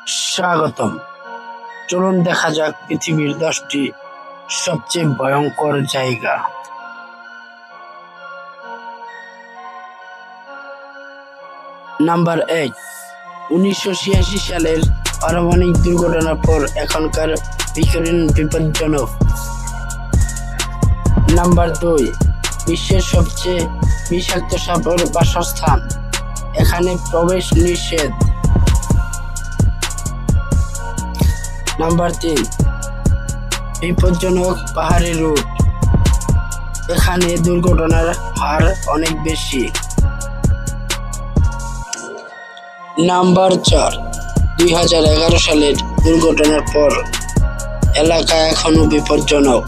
স্বাগতম। চলুন দেখা যাক পৃথিবীর 10টি সবচেয়ে ভয়ঙ্কর জায়গা। নাম্বার 8, 1986 সালের পারমাণবিক দুর্ঘটনার পর এখনকার ইউক্রেন বিপজ্জনক। নাম্বার 2, বিশ্বের সবচেয়ে বিষাক্ত সাপের বাসস্থান, এখানে প্রবেশ নিষেধ। নাম্বার 3, বিপজ্জনক পাহাড়ি রুট, এখানে দুর্ঘটনার হার অনেক বেশি। নাম্বার 4, 2011 সালের দুর্ঘটনার পর এলাকা এখনো বিপজ্জনক।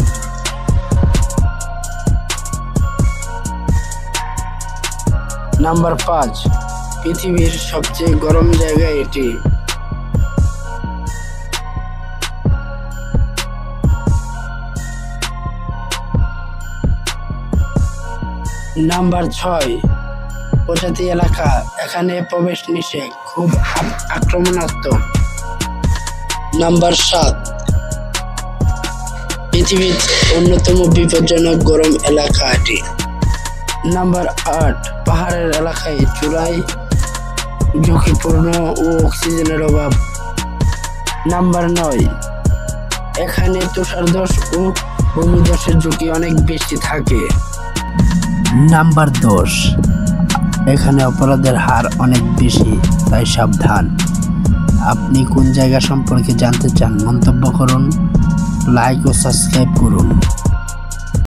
নাম্বার 5, পৃথিবীর সবচেয়ে গরম জায়গা এটি। নাম্বার 6, প্রজাতি এলাকা, এখানে প্রবেশ নিষেধ, খুব আক্রমণাত্মক। নাম্বার 7, পৃথিবীর অন্যতম বিপজ্জনক গরম এলাকা এটি। নাম্বার 8, পাহাড়ের এলাকায় চূড়ায় ঝুঁকিপূর্ণ ও অক্সিজেনের অভাব। নাম্বার 9, এখানে তুষারধস ও ভূমিধসের ঝুঁকি অনেক বেশি থাকে। নাম্বার 10, এখানে অপরাধের হার অনেক বেশি, তাই সাবধান। আপনি কোন জায়গা সম্পর্কে জানতে চান? মন্তব্য করুন, লাইক ও সাবস্ক্রাইব করুন।